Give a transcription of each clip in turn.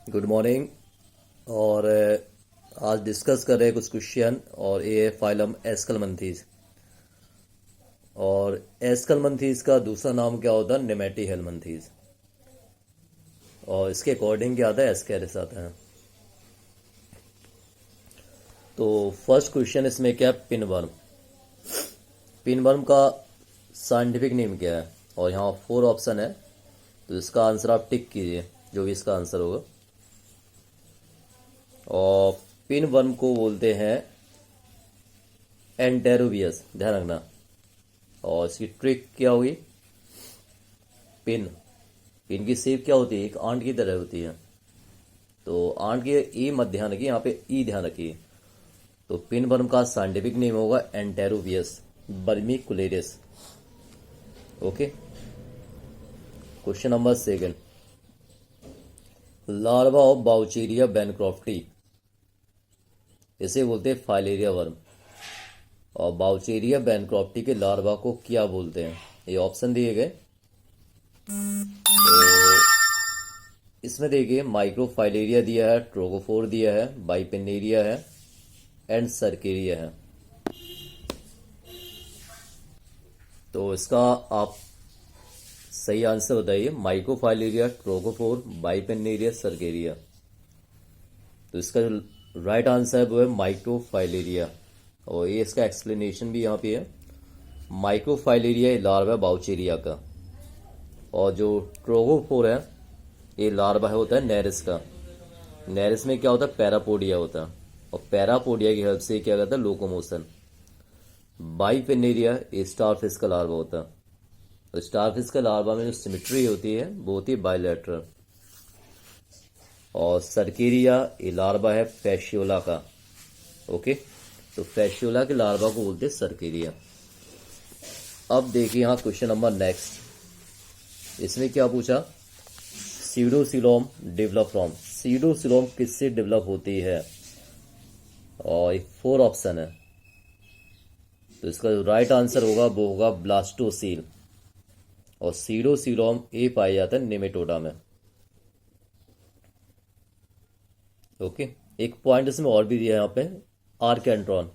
Good morning. और आज discuss कर रहे हैं कुछ क्वेश्चन। और ये है फाइलम एस्कलमंथीज। और एस्कलमंथीज का दूसरा नाम क्या होता है? नेमेटीहेलमंथीज। और इसके अकॉर्डिंग क्या आता है? एस्केरिस आता है। तो फर्स्ट क्वेश्चन इसमें क्या है? पिनवर्म। पिनवर्म का साइंटिफिक नेम क्या है? और यहाँ 4 ऑप्शन है, तो इसका आंसर आप टिक कीजिए जो भी इसका आंसर होगा। और पिनवर्म को बोलते हैं एंटेरोबियस, ध्यान रखना। और इसकी ट्रिक क्या होगी? पिन पिन की शेप क्या होती है? एक आंट की तरह होती है। तो आंट के ई मत ध्यान रखिए, यहाँ पे ई ध्यान रखिए। तो पिन वर्म का साइंटिफिक नेम होगा Enterobius vermicularis. Okay. Question number second. Larva of Wuchereria bancrofti, इसे बोलते हैं फाइलेरिया वर्म। और बाउचेरिया बैनक्रॉफ्टी के लार्वा को क्या बोलते हैं? ये ऑप्शन दिए गए। तो इसमें देखिए, माइक्रोफाइलेरिया दिया है, ट्रोगोफोर दिया है, बाइपेनेरिया है एंड सर्केरिया है। तो इसका आप सही आंसर बताइए। Microfilaria, trochophore, bipinnaria, cercaria. तो इसका जो राइट आंसर है वो है माइक्रोफाइलेरिया। और ये इसका एक्सप्लेनेशन भी यहाँ पे है। माइक्रोफाइलेरिया लार्वा बाउचेरिया का। और जो ट्रोगोफोर है ये लार्वा है, होता है नेरिस का। नेरिस में क्या होता है? पैरापोडिया होता है। और पैरापोडिया की हेल्प से क्या करता है? लोकोमोशन। बाइपेनेरिया ये स्टारफिश का लार्वा होता है। तो स्टारफिश का लार्वा में जो सिमेट्री होती है वो होती है बायलैटरल। और सर्केरिया ये लार्वा है फैशियोला का। ओके। तो फैशियोला के लार्वा को बोलते हैं सर्केरिया। अब देखिए यहाँ क्वेश्चन नंबर नेक्स्ट। इसमें क्या पूछा? Pseudocoelom develop from. सीडोसिलोम किससे डेवलप होती है? और 4 ऑप्शन है। तो इसका जो राइट आंसर होगा वो होगा ब्लास्टोसील। और सीडोसिलोम ये पाया जाता है नेमेटोडा में। ओके। एक पॉइंट इसमें और भी दिया है यहाँ पे, आर्केंट्रॉन।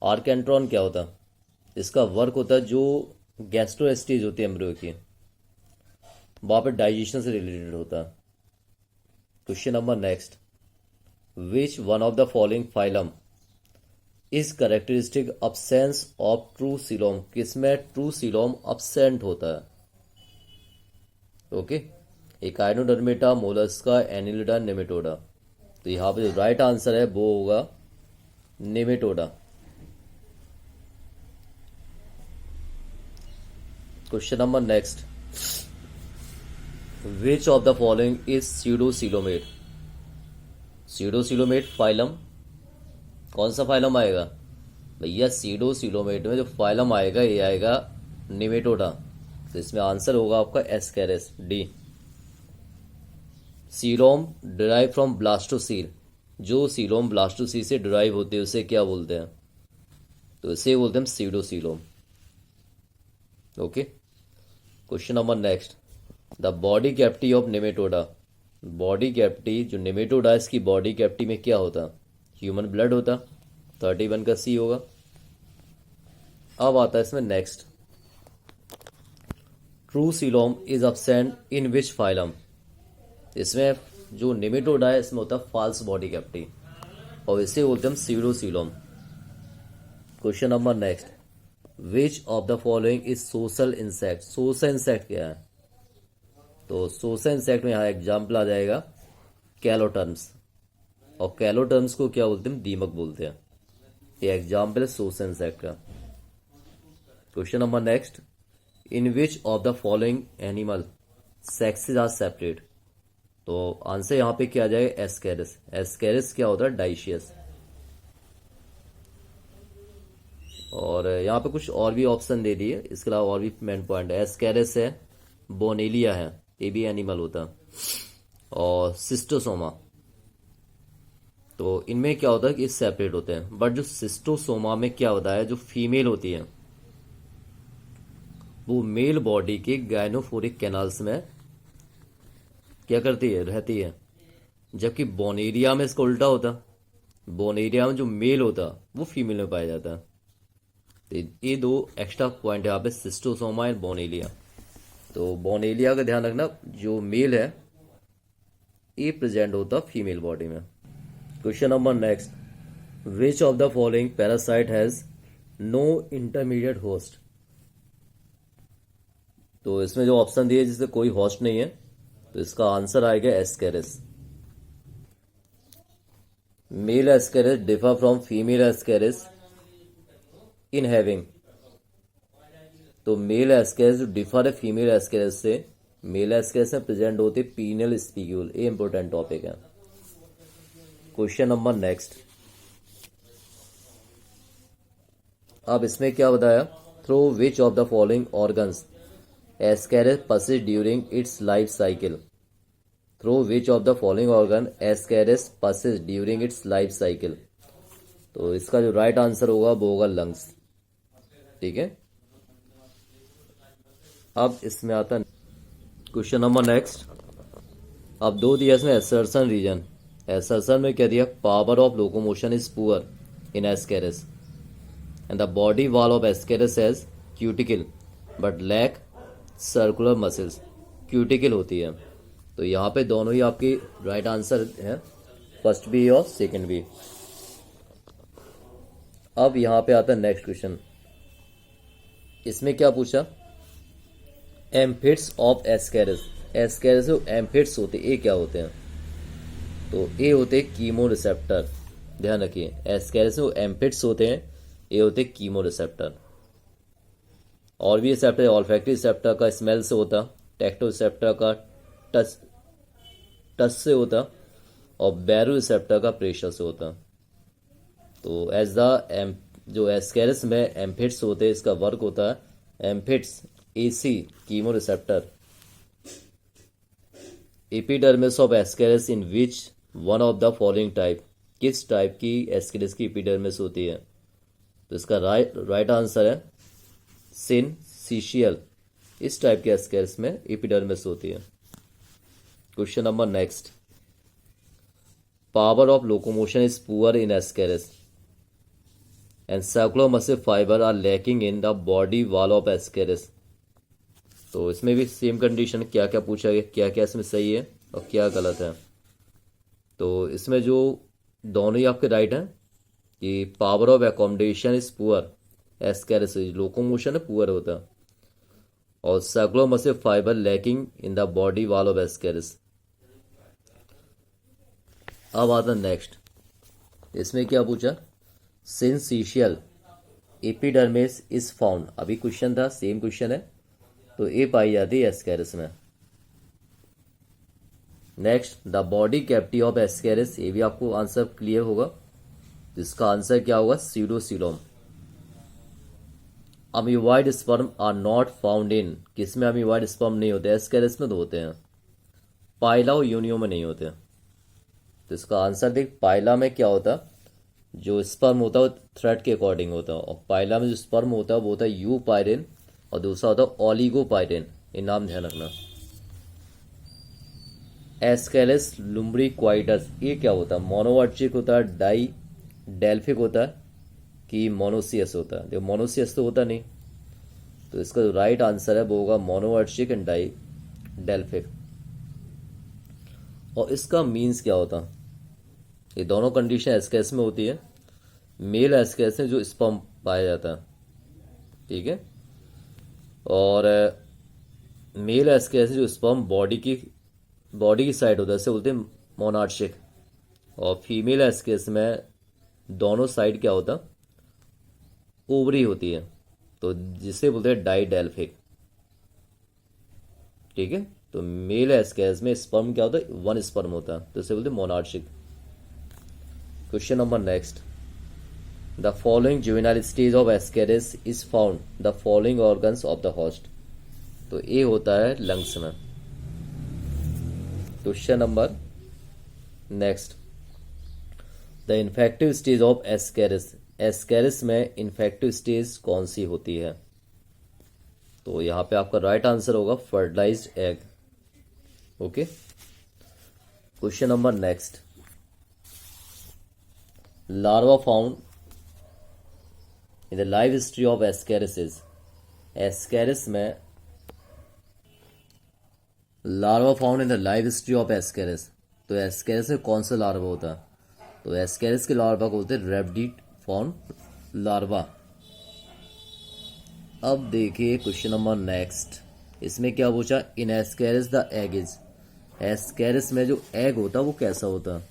आर्केंट्रॉन क्या होता है? इसका वर्क होता है जो गैस्ट्रोएस्टीज होती है एम्ब्रियो की, वहां पे डाइजेशन से रिलेटेड होता है। Question number next. Which one of the following phylum is characteristic absence of true coelom? किसमें ट्रू सीलोम अब्सेंट होता है? Okay. Echinodermata, Mollusca, Annelida, Nematoda. तो यहाँ पे जो राइट आंसर है वो होगा Nematoda. Question number next. Which of the following is सीडोसिलोमेट? सीडोसिलोमेट phylum, कौन सा फाइलम आएगा भैया? सीडोसिलोमेट में जो फाइलम आएगा ये आएगा नेमेटोडा। तो इसमें आंसर होगा आपका Ascaris, D. Coelom derive from blastocoel. जो सीलोम ब्लास्टोसील से डिराइव होते हैं उसे क्या बोलते हैं? तो इसे बोलते हैं pseudocoelom. Okay. Question number next. The body cavity of Nematoda. Body cavity जो नेमेटोडा है इसकी बॉडी कैविटी में क्या होता? ह्यूमन ब्लड होता। 31 का सी होगा। अब आता है इसमें next. True coelom is absent in which phylum? इसमें जो नेमेटोडा है इसमें होता है फॉल्स बॉडी कैविटी, और इसे बोलते हैं pseudocoelom. Question number next. Which of the following is social insect? Social insect क्या है? तो सोशल इंसेक्ट में यहाँ एग्जाम्पल आ जाएगा कैलोटर्म्स। और कैलोटर्म्स को क्या बोलते हैं? दीमक बोलते हैं। ये एग्जाम्पल है सोशल इंसेक्ट का। Question number next. In which of the following animal sexes are separate? तो आंसर यहाँ पे क्या आ जाएगा? एस्केरिस। एस्केरिस क्या होता है? डाइशियस। और यहाँ पे कुछ और भी ऑप्शन दे दिए, इसके अलावा और भी मेन पॉइंट है। एस्केरिस है, बोनेलिया है, ये भी एनिमल होता है, और सिस्टोसोमा। तो इनमें क्या होता है कि सेपरेट होते हैं। बट जो सिस्टोसोमा में क्या होता है, जो फीमेल होती है वो मेल बॉडी के गायनोफोरिक कैनाल्स में क्या करती है? रहती है। जबकि बोनेरिया में इसका उल्टा होता, बोनेरिया में जो मेल होता वो फीमेल में पाया जाता। तो ये दो एक्स्ट्रा पॉइंट है यहाँ पे, सिस्टोसोमा एंड बोनेलिया। तो बोनेलिया का ध्यान रखना, जो मेल है ये प्रेजेंट होता फीमेल बॉडी में। Question number next, which of the following parasite has no intermediate host. तो इसमें जो ऑप्शन दिए जिससे कोई होस्ट नहीं है, तो इसका आंसर आएगा Ascaris. Male Ascaris differ from female Ascaris in having. तो मेल एस्केरिस जो डिफर है फीमेल एस्केरिस से, मेल एस्केरिस में प्रेजेंट होते पीनियल स्पिक्यूल। ये इंपॉर्टेंट टॉपिक है। क्वेश्चन नंबर नेक्स्ट, अब इसमें क्या बताया, through which of the following organs Ascaris passes during its life cycle. Through which of the following organ Ascaris passes during its life cycle. तो इसका जो right answer होगा वो होगा लंग्स। ठीक है, अब इसमें आता है क्वेश्चन नंबर नेक्स्ट। अब दो दिया इसमें एसर्शन रीजन। एसर्शन में क्या दिया, power of locomotion is poor in Ascaris and the body wall of Ascaris has cuticle but lack circular muscles. Cuticle होती है। तो यहाँ पे दोनों ही आपकी राइट आंसर है, फर्स्ट बी और सेकंड बी। अब यहाँ पे आता है नेक्स्ट क्वेश्चन। इसमें क्या पूछा, एम्फिट्स ऑफ एस्केरिस। एस्केरिस जो एम्फिट्स होते ये क्या होते हैं, तो ये होते कीमो रिसेप्टर। ध्यान रखिए, एस्केरिस जो एम्फिट्स होते हैं ये होते कीमो रिसेप्टर। और भी रिसेप्टर, ऑल्फैक्टरी रिसेप्टर का स्मेल से होता, टैक्टो रिसेप्टर का टच से होता, और बैरो रिसेप्टर का प्रेशर से होता। तो एज द जो एस्केरिस में एम्फिट्स होते हैं, इसका वर्क होता है amphids as chemo receptor epidermis of Ascaris in which one of the following type. किस टाइप की एस्केरिस की एपिडर्मिस होती है, तो इसका राइट आंसर है सिनसीशियल। इस टाइप के एस्केरिस में एपिडर्मिस होती है। Question number next, power of locomotion is poor in Ascaris and circular muscle fibre are lacking in the body wall of Ascaris. तो इसमें भी सेम कंडीशन, क्या क्या पूछा गया, क्या क्या इसमें सही है और क्या गलत है। तो इसमें जो दोनों ही आपके राइट हैं कि power of accommodation is poor Ascaris, locomotion है पुअर होता, और circular muscle fibre lacking in the body wall of Ascaris. अब आता नेक्स्ट, इसमें क्या पूछा, सिंसीशियल एपिडर्मिस इज फाउंड। अभी क्वेश्चन था, सेम क्वेश्चन है, तो ये पाई जाती है एस्केरिस में। Next, the body cavity of Ascaris, ये भी आपको आंसर क्लियर होगा। इसका आंसर क्या होगा, pseudocoelom. Amoeboid sperm are not found in, किसमें अमीवाइड स्पर्म नहीं होते, एस्केरिस में तो होते हैं, पाइला और यूनियो में नहीं होते। तो इसका आंसर देख, पाइला में क्या होता, जो स्पर्म होता है वो थ्रेड के अकॉर्डिंग होता है, और पाइला में जो स्पर्म होता है वो होता है यू पायरेन, और दूसरा होता है ओलिगोपाइरेन। ये नाम ध्यान रखना। एस्केरिस लुम्ब्रिक्वाइटस, ये क्या होता है, मोनोआर्चिक होता है, डाई डेल्फिक होता है, कि मोनोसियस होता है। देखो मोनोसियस तो होता नहीं, तो इसका जो राइट आंसर है वो होगा मोनोआर्चिक एंड डाई डेल्फिक। और इसका मीन्स क्या होता, ये दोनों कंडीशन एस्केरिस में होती है। मेल एस्केरिस में जो स्पर्म पाया जाता है, ठीक है, और मेल एस्केरिस जो स्पर्म बॉडी की साइड होता है, इसे बोलते हैं मोनार्चिक। और फीमेल एस्केरिस में दोनों साइड क्या होता, ओवरी होती है, तो जिसे बोलते हैं डाइडेल्फिक। ठीक है, तो मेल एस्केरिस में स्पर्म क्या होता है, वन स्पर्म होता है, तो इसे बोलते हैं monarchic. Question number next, the following juvenile stage of Ascaris is found the following organs of the host. तो ये होता है लंग्स में। Question number next, the infective stage of Ascaris. Ascaris में इन्फेक्टिव स्टेज कौन सी होती है, तो यहां पे आपका राइट आंसर होगा fertilised egg. Okay, question number next, larva found in the life history of Ascaris. Ascaris में larva found in the life history of Ascaris, तो एस्केरिस में कौन सा लार्वा होता है? तो एस्केरिस के लार्वा को बोलते हैं रेब्डिट फॉर्म लार्वा। अब देखिए क्वेश्चन नंबर नेक्स्ट, इसमें क्या पूछा? In Ascaris the egg is, Ascaris में जो एग होता है वो कैसा होता है?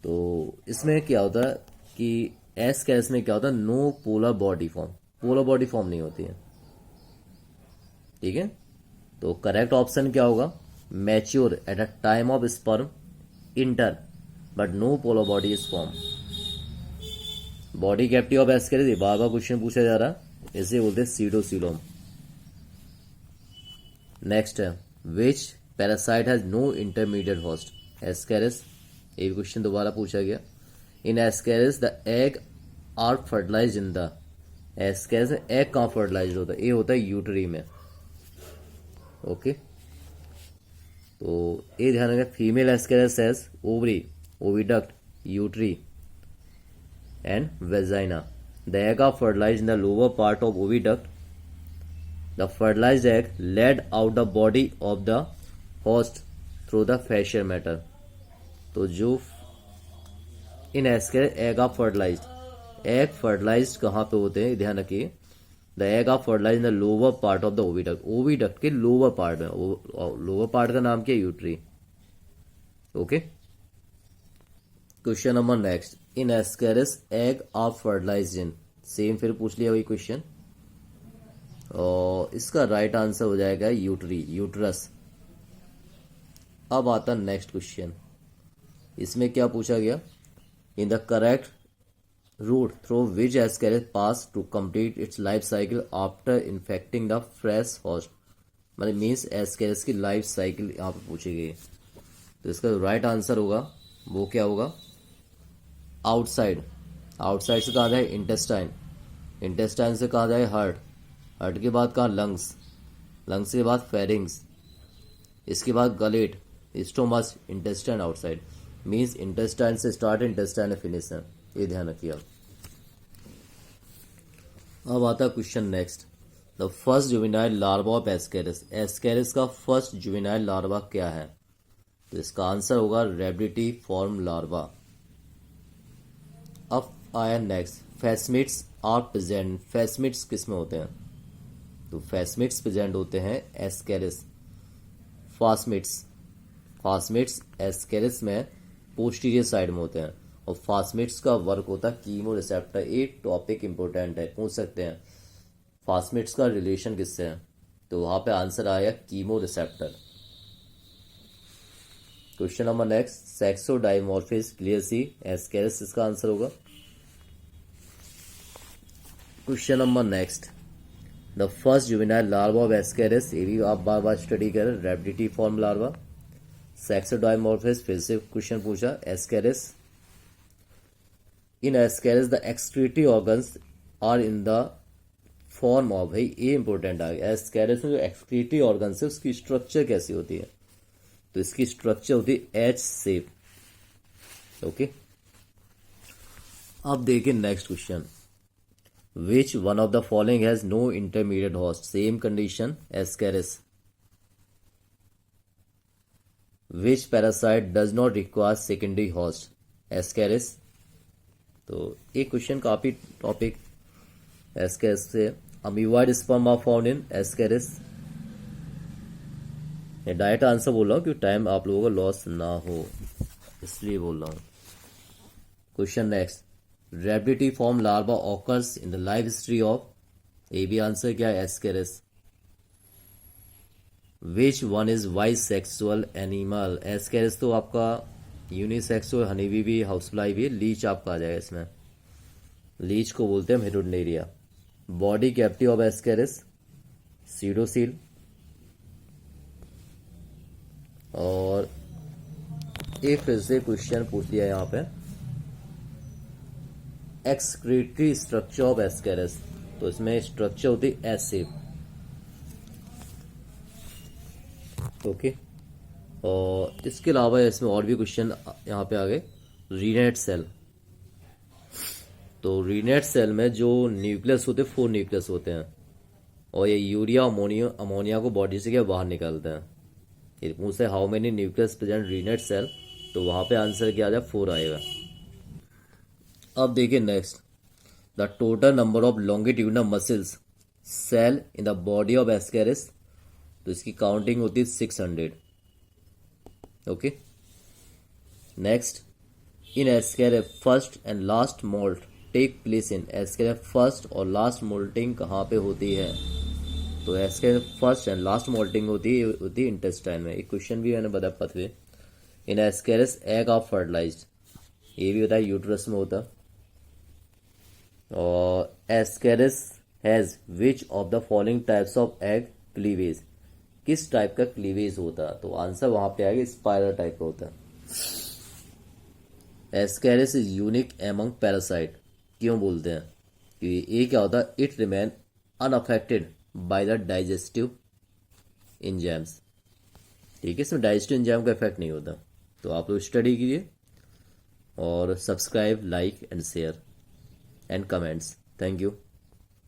तो इसमें क्या होता है कि एस्केरिस में क्या होता है? No polar body form, polar body form नहीं होती है, ठीक है। तो करेक्ट ऑप्शन क्या होगा? Mature at a time of sperm enter but no polar body is form. Body cavity of Ascaris, बार बार क्वेश्चन पूछा जा रहा है, इसे बोलते हैं सीडोसीलोम। नेक्स्ट है, which parasite has no intermediate host? Ascaris, ये क्वेश्चन दोबारा पूछा गया। In Ascaris the egg are fertilise in the, Ascaris egg कहाँ फर्टिलाइज होता है? ये होता है यूटरी में, ओके। तो ये ध्यान रखें, female Ascaris has ovary, oviduct, uteri and vagina. The egg are fertilized in the lower part of oviduct. The fertilized egg led out the body of the host through the facial matter. तो जो in Ascaris egg are fertilised, egg fertilised कहाँ पे होते हैं ध्यान रखिए। The egg are fertilised in the lower part of the oviduct, oviduct के lower part में, लोअर पार्ट का नाम क्या है? Uteri, okay. Question number next, in Ascaris egg are fertilised in, same फिर पूछ लिया वही क्वेश्चन, और इसका राइट आंसर हो जाएगा यूटरी, यूट्रस। अब आता नेक्स्ट क्वेश्चन, इसमें क्या पूछा गया? In the correct route through which Ascaris pass to complete its life cycle after infecting the fresh host, मतलब मीन्स एस्केरिस की लाइफ साइकिल यहाँ पे पूछी गई। तो इसका राइट आंसर होगा वो क्या होगा? आउटसाइड, आउटसाइड से कहा जाए इंटेस्टाइन, इंटेस्टाइन से कहा जाए हार्ट, हार्ट के बाद कहा लंग्स, लंग्स के बाद फेरिंग्स, इसके बाद gullet, stomach, intestine outside, means intestine से स्टार्ट, इंटेस्टाइन में फिनिश है, ये ध्यान रखिए आप। अब आता question next, the first juvenile larva of Ascaris, Ascaris का फर्स्ट जुवेनाइल लार्वा क्या है? तो इसका आंसर होगा रेब्डिटी फॉर्म लार्वा। अब आया नेक्स्ट, फेस्मिट्स आर प्रेजेंट, फेस्मिट्स किस में होते हैं? तो फेस्मिट्स प्रेजेंट होते हैं एस्केरिस, फास्मिट्स, फास्मिट्स एस्केरिस में पोस्टीरियर साइड में होते हैं, और फास्मिट्स का वर्क होता है कीमो रिसेप्टर। एक टॉपिक इंपॉर्टेंट है, पूछ सकते हैं फास्मिट्स का रिलेशन किससे है? तो वहां पे आंसर आया chemo receptor. Question number next, sexual dimorphism clear see, Ascaris इसका आंसर होगा। Question number next, the first juvenile larva of Ascaris, ये भी आप बार बार स्टडी करें, रेब्डिटी फॉर्म लार्वा। सेक्सोडाइमॉर्फिस फिर से क्वेश्चन पूछा, Ascaris, in Ascaris the excretory organs are in the form of, भाई ये इंपॉर्टेंट आ गया, एस्केरिस में जो एक्सक्रीटरी ऑर्गन्स है उसकी स्ट्रक्चर कैसी होती है? तो इसकी स्ट्रक्चर होती है एच शेप, ओके। अब देखिए next question, which one of the following has no intermediate host? Same condition Ascaris. Which parasite does not require secondary host? Ascaris. तो एक क्वेश्चन काफी टॉपिक एस्केरिस से, amoeboid sperm are found in Ascaris. मैं direct answer बोल रहा हूँ क्योंकि time आप लोगों का लॉस ना हो, इसलिए बोल रहा हूँ। Question next, rhabditiform larva occurs in the life history of, ए भी आंसर क्या है? Ascaris. Which one is bisexual animal? Ascaris तो आपका यूनिसेक्सुअल, हनीबी भी, हाउसफ्लाई भी, लीच आपका आ जाएगा इसमें, लीच को बोलते हैं हेडोनेरिया। Body cavity of Ascaris, pseudocoel. और एक फिर से क्वेश्चन पूछ लिया यहाँ पे, एक्सक्रीटरी स्ट्रक्चर ऑफ एस्केरिस, तो इसमें स्ट्रक्चर होती है एस शेप, ओके। और इसके अलावा इसमें और भी क्वेश्चन यहाँ पे आ गए। रीनेट सेल, तो रीनेट सेल में जो न्यूक्लियस होते हैं 4 न्यूक्लियस होते हैं, और ये यूरिया अमोनिया को बॉडी से क्या बाहर निकालते हैं। ये पूछते हैं how many nucleus present renette cell, तो वहाँ पे आंसर क्या आ जाए 4 आएगा। अब देखिए next, the total number of longitudinal muscles cell in the body of Ascaris, तो इसकी काउंटिंग होती है 600। Okay, next, in Ascaris first and last molt take place in, Ascaris first और लास्ट मोल्टिंग कहाँ पे होती है, तो Ascaris first and last molting होती है इंटेस्टाइन में। एक क्वेश्चन भी मैंने बताया पतले, इन एस्केरिस एग ऑफ फर्टिलाइज्ड, ये भी होता है यूट्रस में होता। और Ascaris has which of the following types of egg cleavage, किस टाइप का क्लीवेज होता है, तो आंसर वहां पे आएगा स्पाइरल टाइप का होता है। Ascaris is unique among parasite, क्यों बोलते हैं, क्योंकि ये क्या होता है, it remain unaffected by the digestive enzymes. ठीक है, इसमें डाइजेस्टिव एंजाइम का इफेक्ट नहीं होता। तो आप लोग स्टडी कीजिए और subscribe, like and share and comments. Thank you.